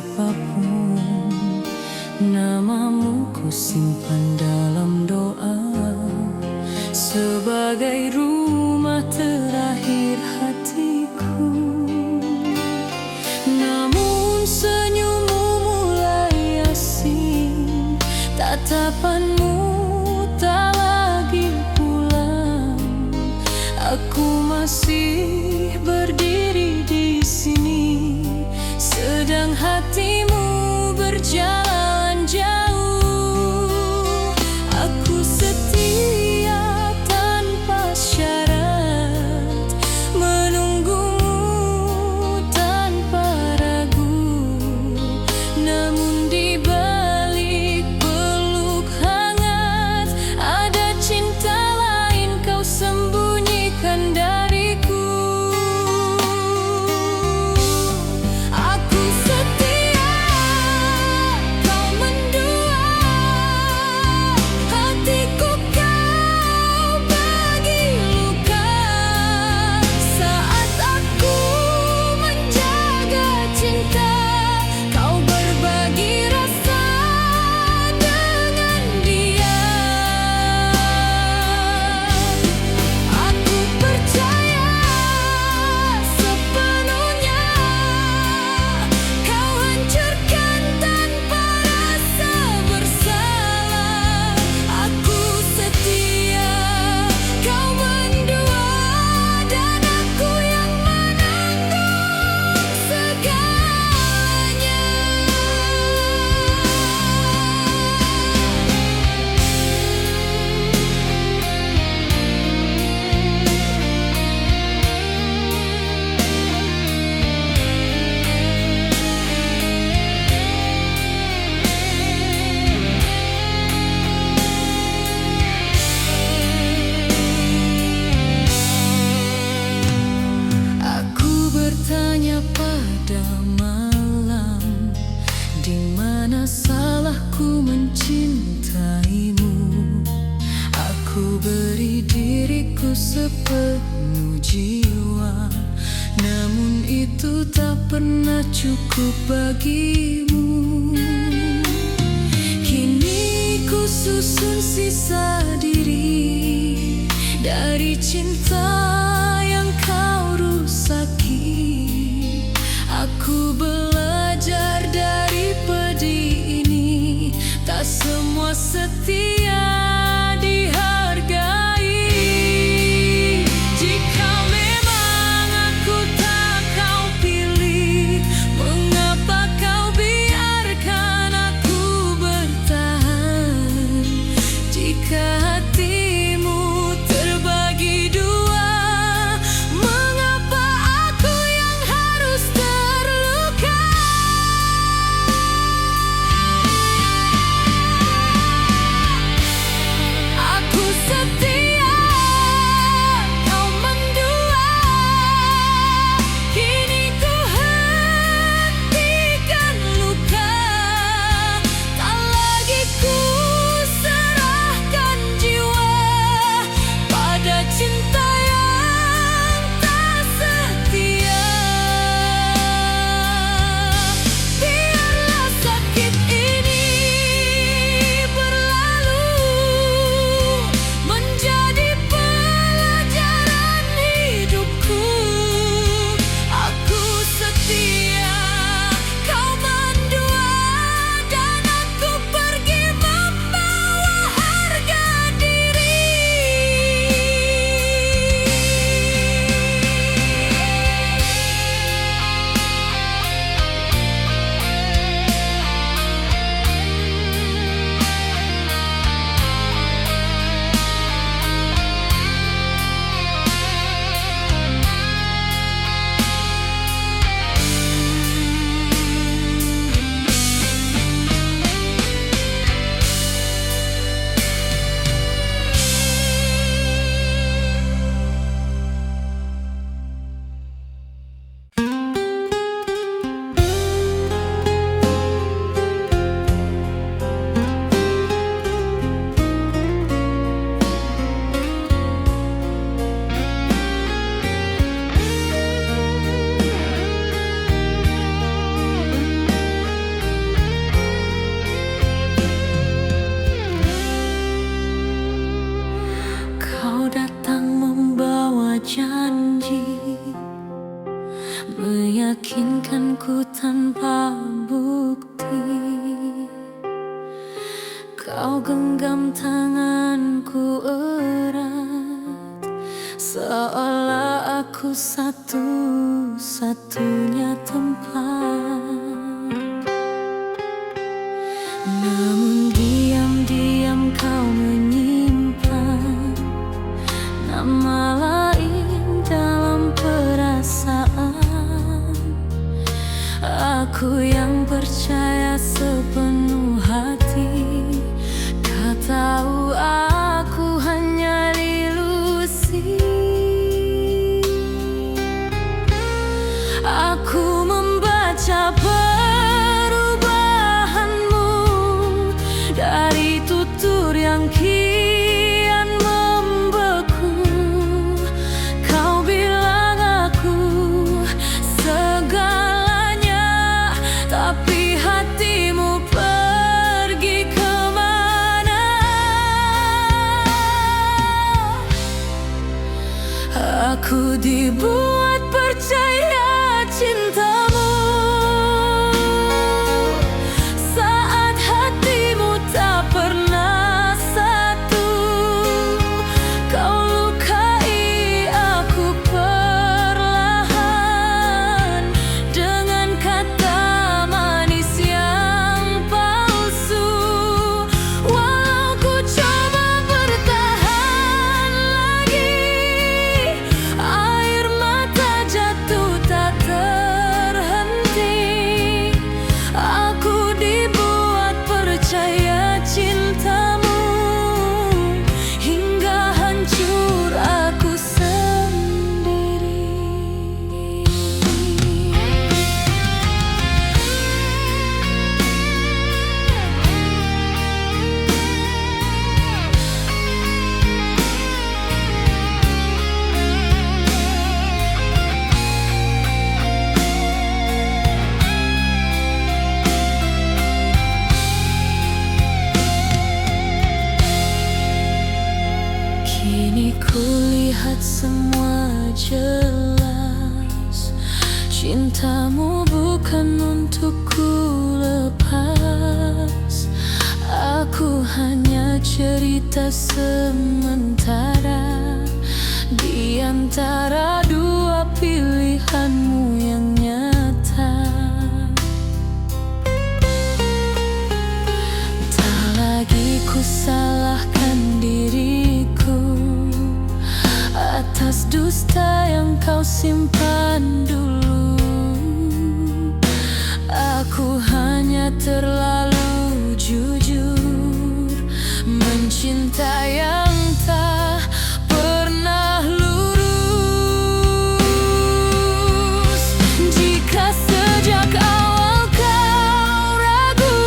siapapun. Namamu ku simpan dalam doa, sebagai rumah terakhir hatiku. Namun senyummu mulai asing, tatapanmu tak lagi pulang. Aku masih berdiri di sini, sedang hatimu berjalan jauh. Aku setia tanpa syarat, menunggumu tanpa ragu. Namun di balik peluk hangat, ada cinta lain kau sembunyikan dariku. Aku setia, kau mendua, hatiku kau bagi luka. Saat aku menjaga cinta, kau berbagi rasa dengan dia. Aku percaya sepenuhnya, kau hancurkan tanpa rasa bersalah. Aku setia, kau mendua, dan aku yang menanggung segalanya. Aku bertanya pada malam, di mana salahku mencintaimu? Aku beri diriku sepenuh jiwa, namun itu tak pernah cukup bagimu. Kini ku susun sisa diri dari cinta yang kau rusaki. Aku belajar dari pedih ini, tak semua setia dihargai. Jika memang aku tak kau pilih, mengapa kau biarkan aku bertahan? Jika hatimu terbagi dua, mengapa aku yang harus terluka? aku tanpa bukti. Kau genggam tanganku erat, seolah aku satu-satunya tempat. Namun diam-diam kau menyimpan nama lain dalam perasaan. Aku yang percaya sepenuh hati, kau tahu aku hanya ilusi. Aku membaca perubahanmu dari tutur yang kian membeku. Kau bilang aku segalanya, tapi hatimu pergi kemana? Aku dibuat percaya cintamu saat hatimu tak pernah satu. Kau lukai aku perlahan dengan kata manis yang palsu. Walau ku coba bertahan lagi, air mata jatuh tak terhenti. Aku dibuat percaya cintamu hingga hancur aku sendiri. Kini kulihat semua jelas, cintamu bukan untukku lepas. Aku hanya cerita sementara di antara dua pilihanmu yang nyata. Tak lagi ku salahkan diriku atas dusta yang kau simpan dulu. Aku hanya terlalu jujur mencintai yang tak pernah lurus. Jika sejak awal kau ragu,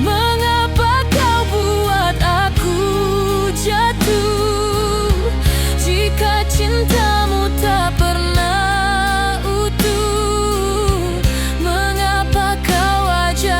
mengapa kau buat aku jatuh? Jika cintamu tak pernah utuh, mengapa kau ajak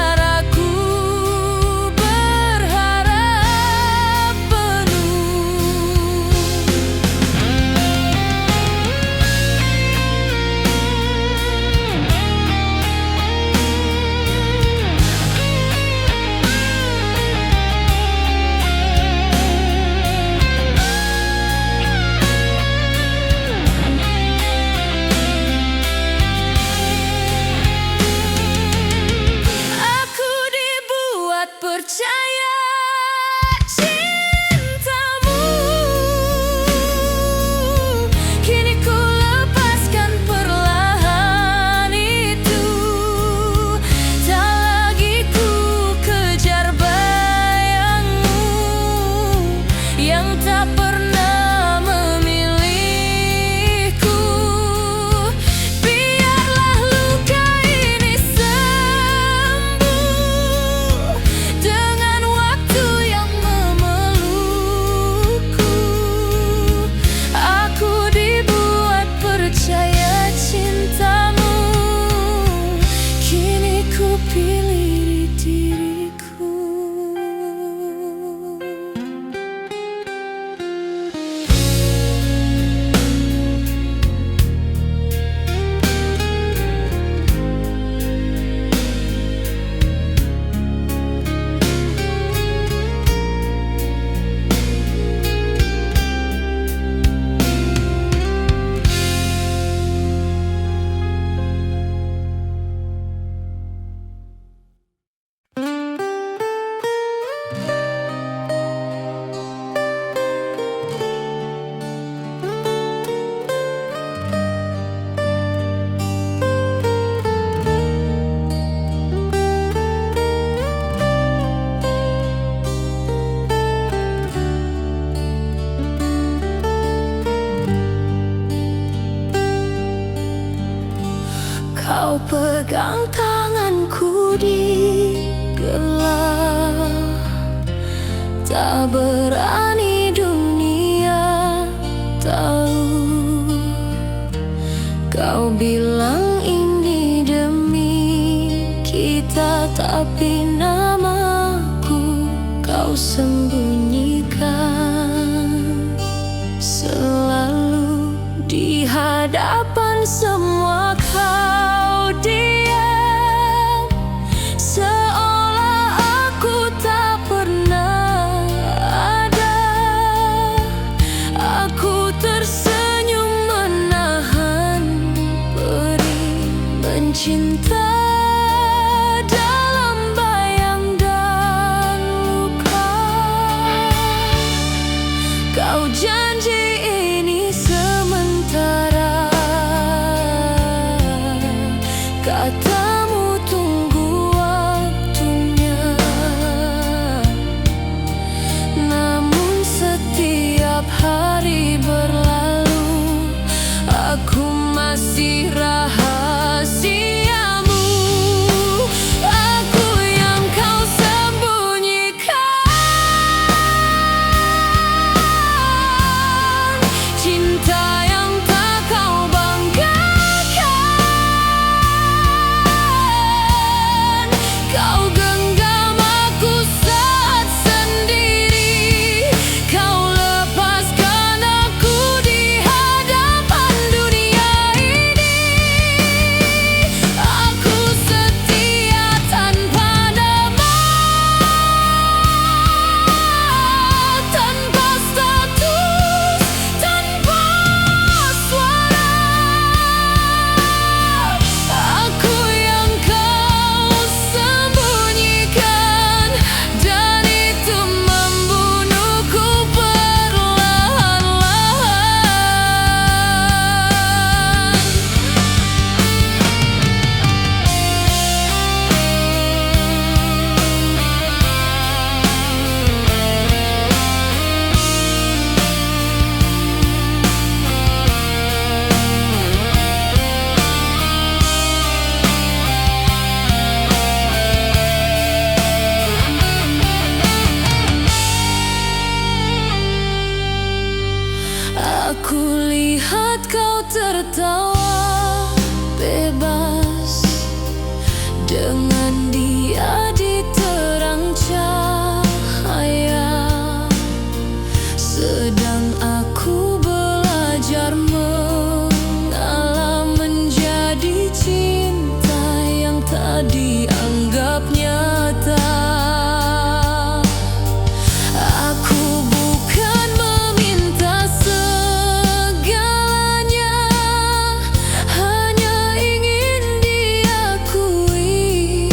Kau pegang tanganku di gelap, tak berani dunia tahu. Kau bilang ini demi kita, tapi namaku kau sembunyikan. Selalu di hadapan semua kau diam, seolah aku tak pernah ada. Aku tersenyum menahan perih mencinta dalam bayang dan luka. Kau janji ini sementara, katamu tunggu waktunya. Namun setiap hari berlalu, aku masih rahasiamu. Aku yang kau sembunyikan, cinta yang tak kau banggakan. Kau genggam aku saat sendiri, kau lepaskan aku di hadapan dunia ini. Aku setia tanpa nama, tanpa status, tanpa suara. Aku yang kau sembunyikan, dan itu membunuhku perlahan-lahan. Aku lihat kau tertawa bebas dengan dia di terang cahaya, sedang aku belajar mengalah menjadi cinta yang tak dianggap nyata. Aku bukan meminta segalanya, hanya ingin diakui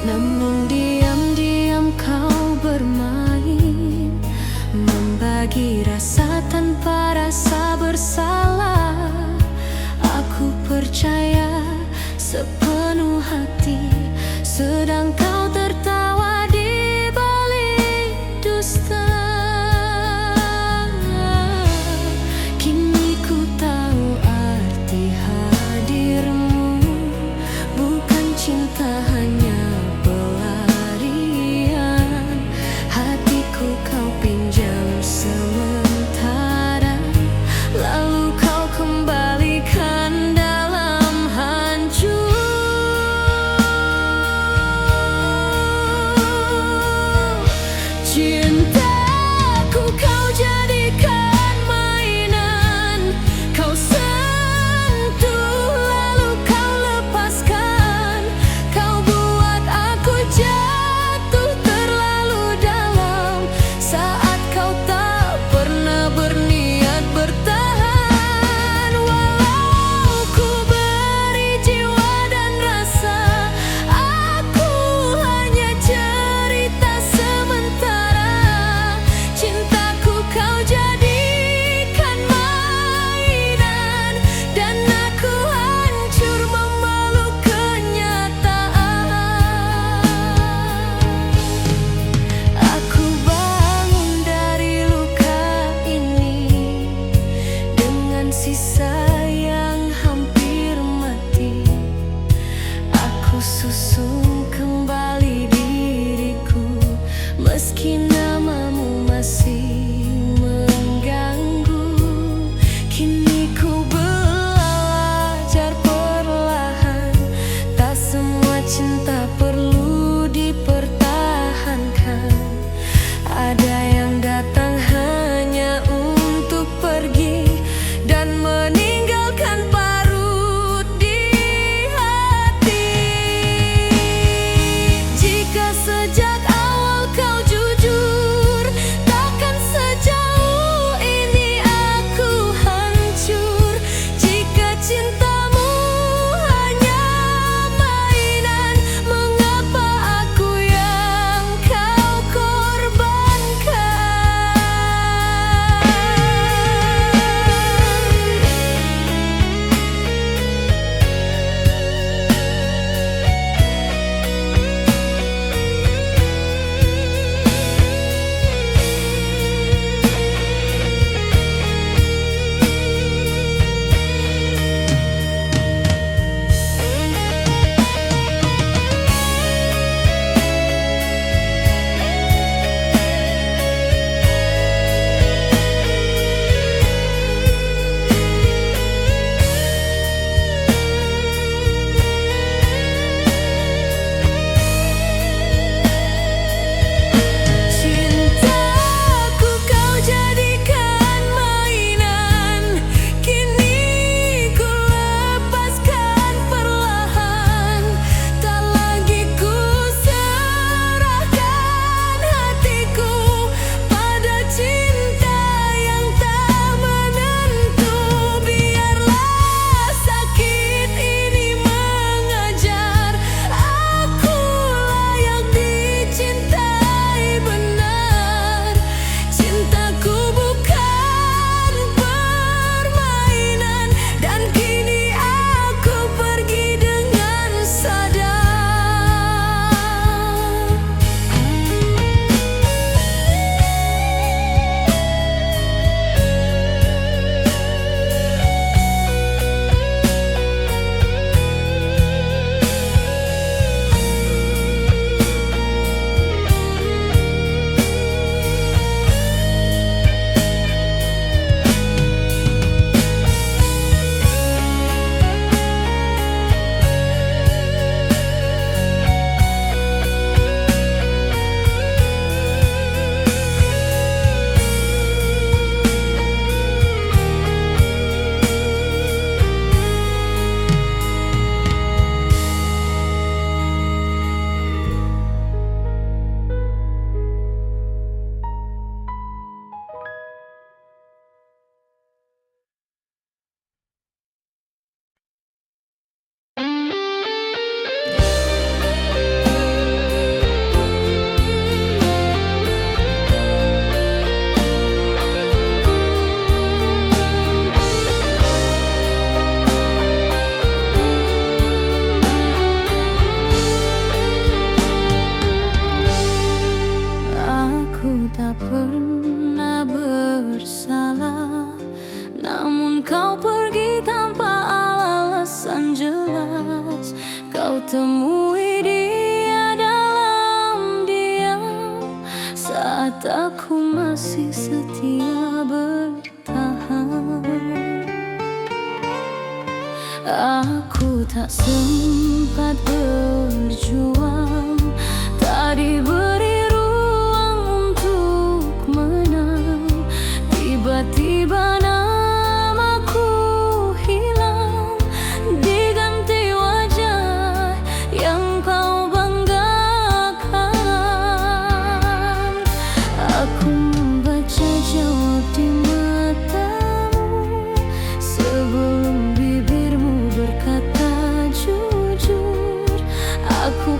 Namun diam-diam kau bermain, membagi rasa tanpa rasa bersalah. Aku percaya sepenuh hati, sedang kau tertawa di balik dusta. Kini ku tahu arti hadirmu, bukan cinta hanya pelarian. Hatiku kau pinjam sementara, lalu kau kembalikan dalam hancur. Aku masih setia bertahan. Aku tak sempat berjuang, tak diberi ruang untuk menang. Tiba-tiba namaku hilang, diganti wajah yang kau banggakan. Aku membaca jawab di matamu sebelum bibirmu berkata jujur. Aku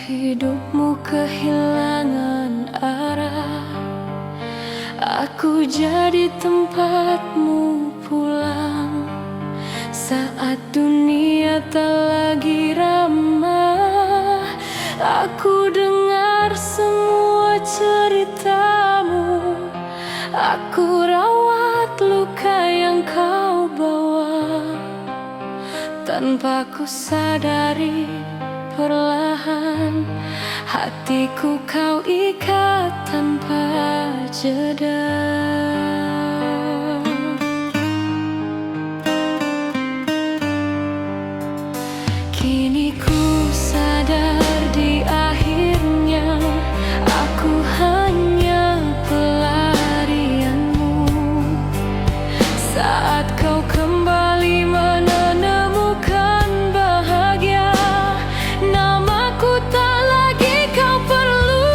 hidupmu kehilangan arah, aku jadi tempatmu pulang. Saat dunia tak lagi ramah, aku dengar semua ceritamu. Aku rawat luka yang kau bawa, tanpa ku sadari perlahan hatiku kau ikat tanpa jeda. Kini ku sadar di akhirnya aku hanya pelarianmu. Saat kau kembali menemukan bahagia, namaku tak lagi kau perlu.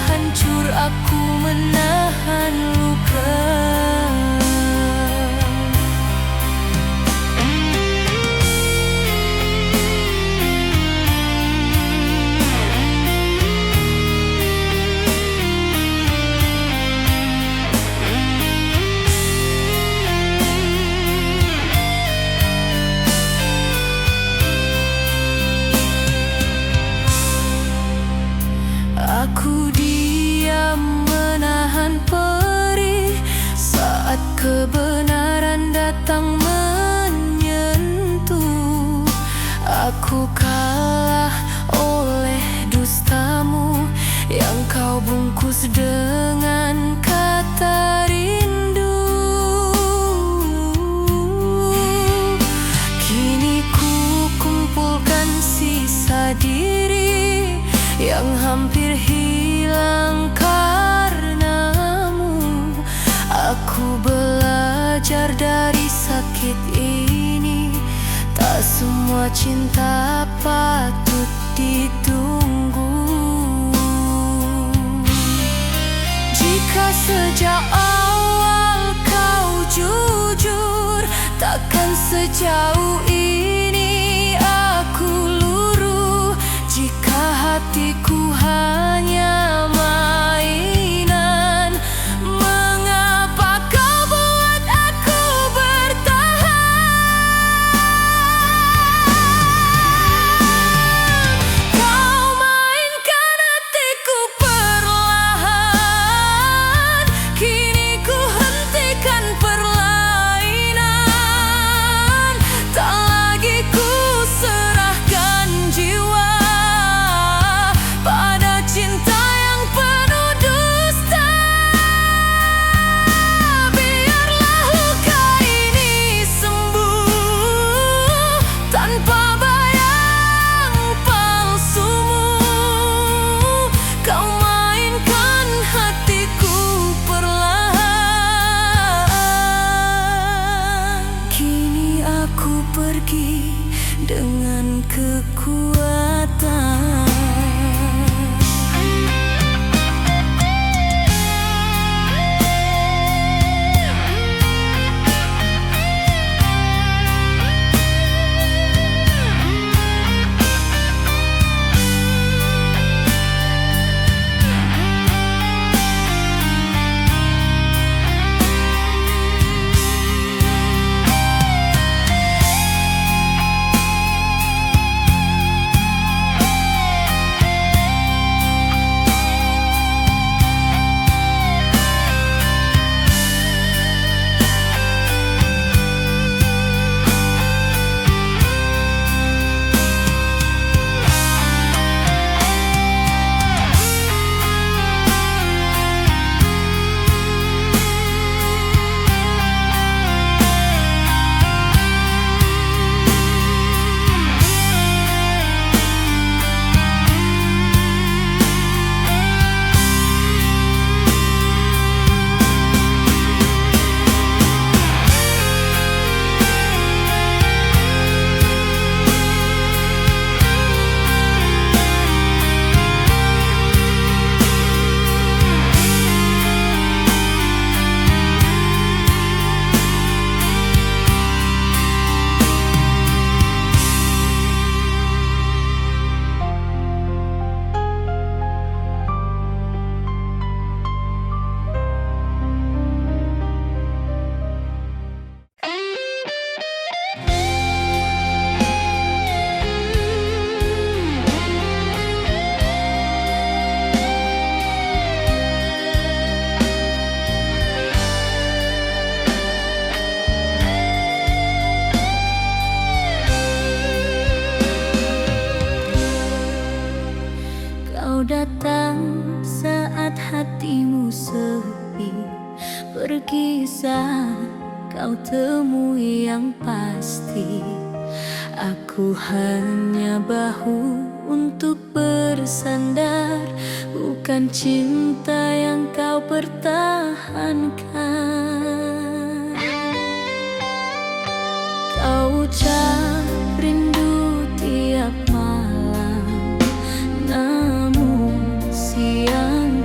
hancur aku menahan luka. Aku diam menahan perih saat kebenaran datang menyentuh. Aku kalah oleh dustamu yang kau bungkus dengan kata rindu. Kini ku kumpulkan sisa diri yang hampir hilang karenamu. Aku belajar dari sakit ini, tak semua cinta patut ditunggu. Jika sejak awal kau jujur, takkan sejauh ini aku luruh. Jika hatiku hanya mainan, mengapa kau buat aku bertahan? Kau mainkan hatiku perlahan, kini ku hentikan perlainan. Tak lagi ku serahkan jiwa pada cinta yang penuh dusta. Biarlah luka ini sembuh tanpa bayang palsumu. Kau mainkan hatiku perlahan. Kini aku pergi dengan kekuatan. Kau datang saat hatimu sepi, pergi saat kau temui yang pasti. Aku hanya bahu untuk bersandar, bukan cinta yang kau pertahankan. Kau ucap rindu tiap malam, namun siang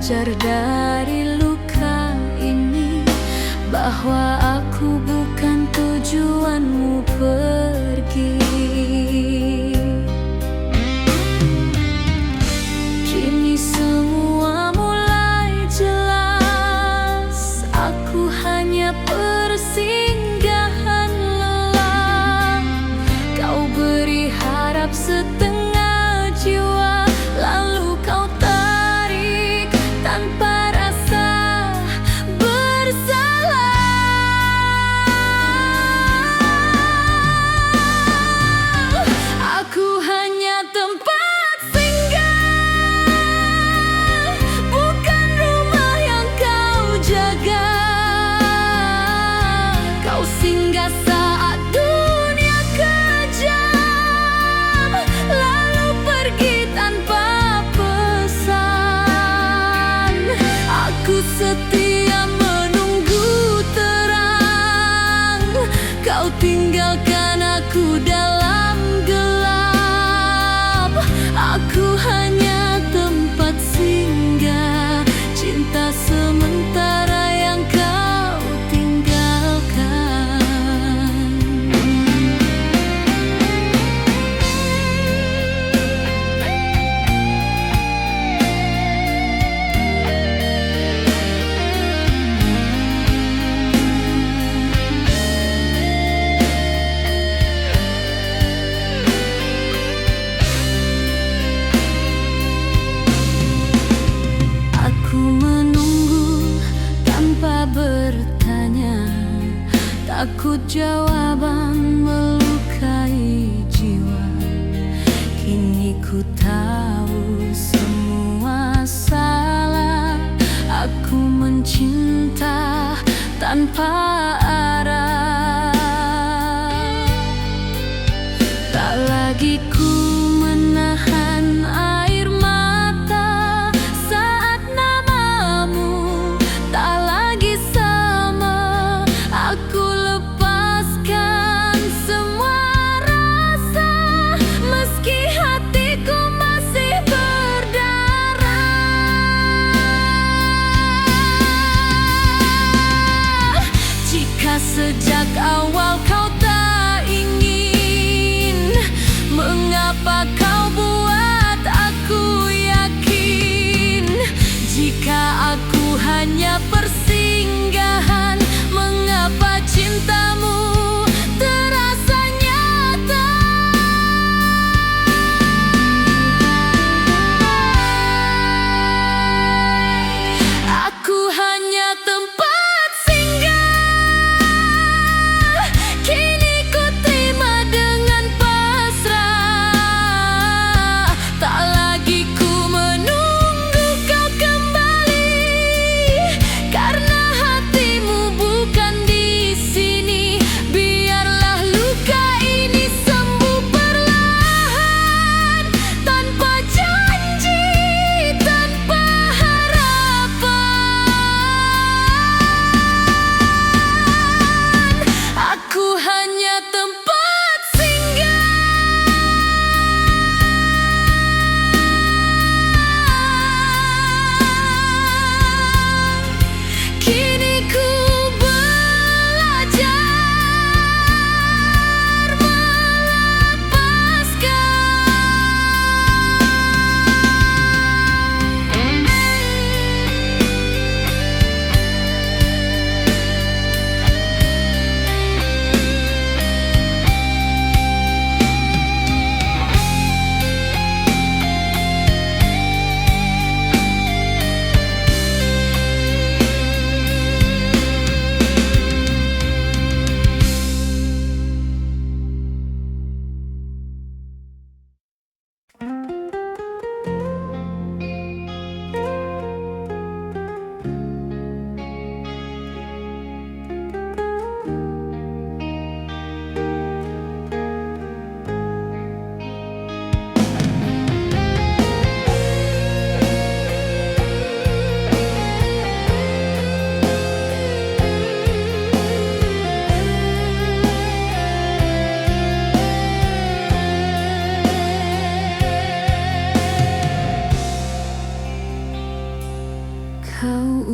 belajar dari luka ini, bahwa aku bukan tujuanmu pergi. Kini semua mulai jelas, aku hanya persinggahan lelah. Kau beri harap setengah jiwa, lalu kau tarik tanpa rasa bersalah. Aku hanya tempat singgah, bukan rumah yang kau jaga. Kau singgah saat dunia kejam, lalu pergi tanpa pesan. Aku setia menunggu terang, kau tinggalkan aku dalam gelap. Aku hanya tempat singgah, cinta sementara yang kau tinggalkan. Aku menunggu tanpa bertanya, takut jawaban melukai jiwa. Kini ku tahu semua salah, aku mencinta tanpa arah. Tak lagi ku menahan air mata saat namamu tak lagi sama. Aku lepaskan semua rasa, meski hatiku masih berdarah. Jika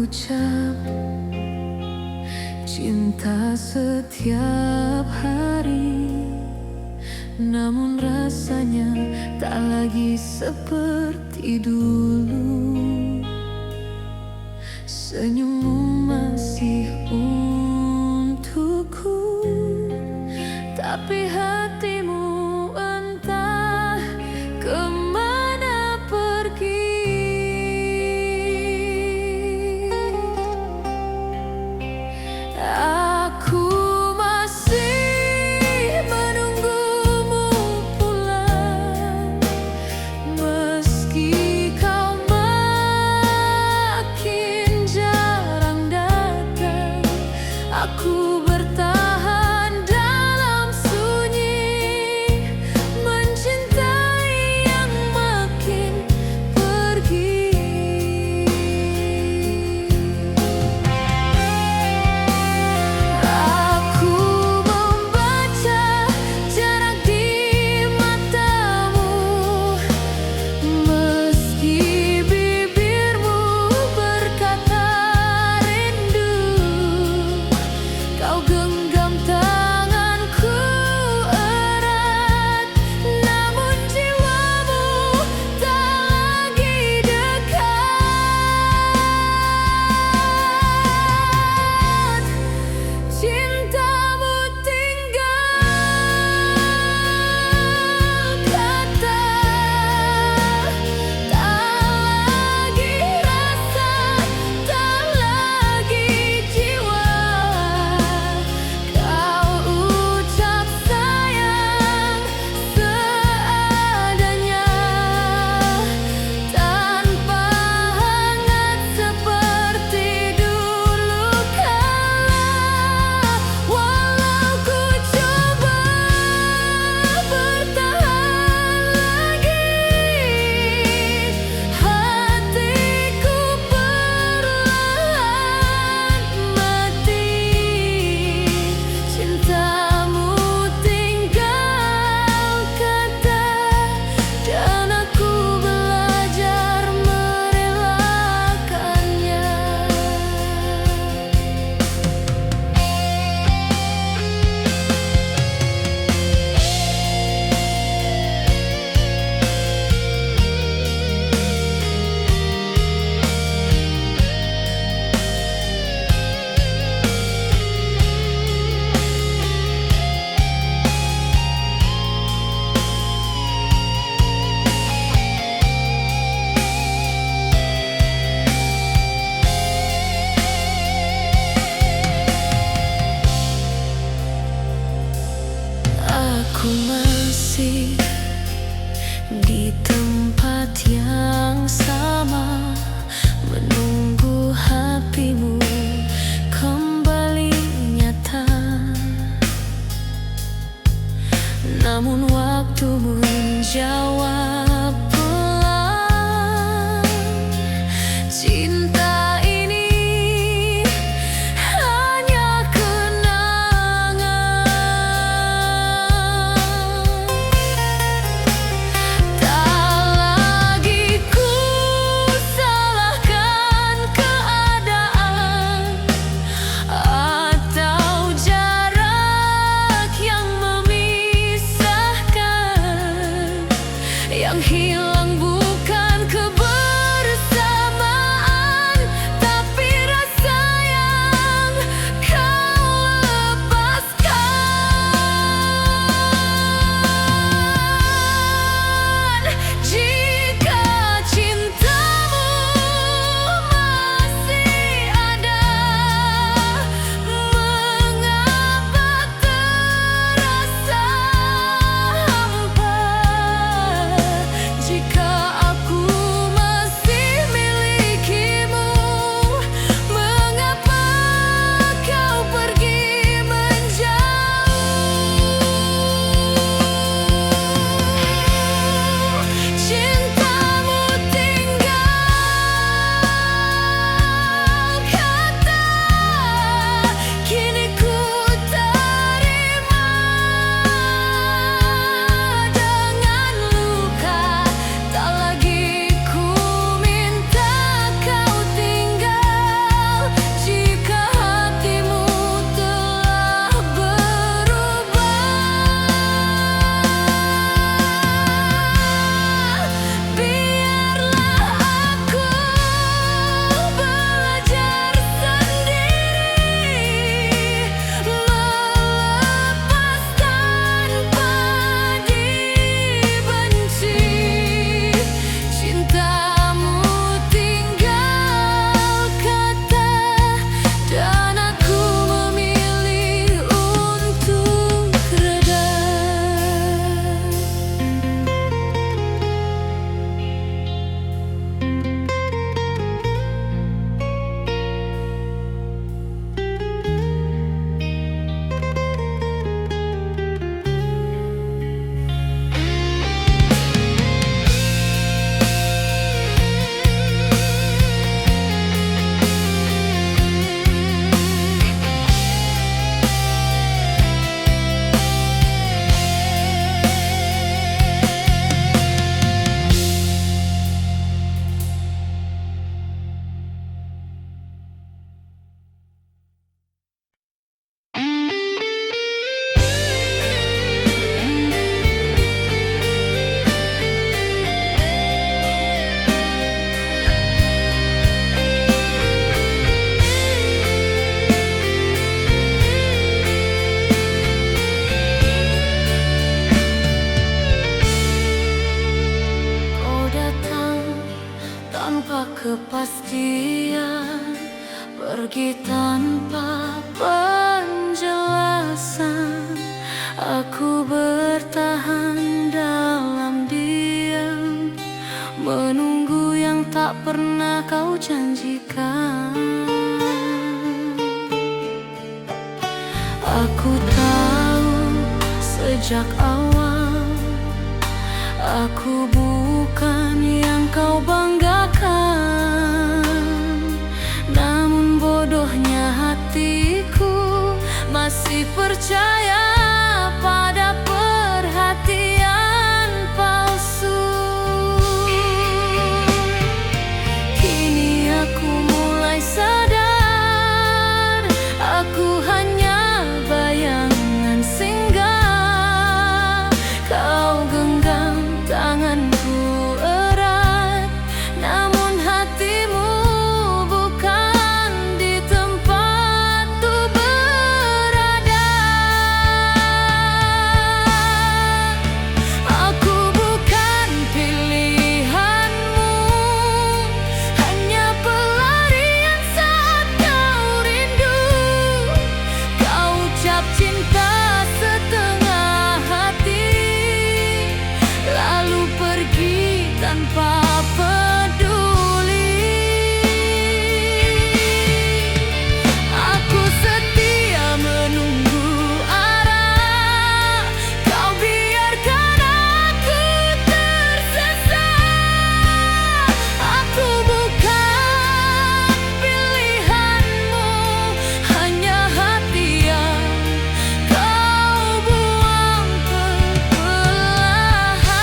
ucap cinta setiap hari, namun rasanya tak lagi seperti dulu. Senyummu masih untukku, tapi hatimu entah kemana pergi. Aku masih menunggumu pulang, meski kau makin jarang datang. Aku bertahan dalam sunyi, mencintai yang makin pergi. Aku membaca jarak di matamu, meski bibirmu berkata rindu. Kau genggam tanganku erat, namun jiwamu tak lagi dekat. Cintamu tinggal kata, tak lagi rasa, tak lagi jiwa. Kau ucap sayang seadanya, tanpa hangat seperti dulu kala. Walau ku coba bertahan lagi, hatiku perlahan mati. Cintamu tinggal kata, dan aku belajar merelakannya. Aku masih di tempat yang sama, menunggu hatimu kembali nyata. Namun waktu menjawab pelan, cinta ini hanya kenangan. Tak lagi ku salahkan keadaan atau jarak yang memisahkan. Yang hilang bukan kebersamaan, tapi rasa yang kau lepaskan. Jika cintamu masih ada, mengapa terasa hampa? Jika kepastian, pergi tanpa penjelasan. Aku bertahan dalam diam, menunggu yang tak pernah kau janjikan. Aku tahu sejak awal aku bukan yang kau banggakan. Namun bodohnya hatiku masih percaya pada perhatian palsu. Kini aku mulai sadar, aku hanya bayangan singgah. Kau genggam tanganku erat, namun hatimu bukan di tempatku berada. Aku bukan pilihanmu, hanya pelarian saat kau rindu. Kau ucap cinta setengah hati, lalu pergi tanpa peduli. Aku setia menunggu arah, kau biarkan aku tersesat. Aku bukan pilihanmu, hanya hati yang kau buang perlahan.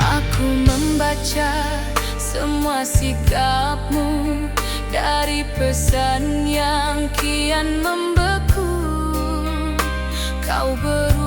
Aku membaca semua sikapmu dari pesan yang kian membeku. Kau berubah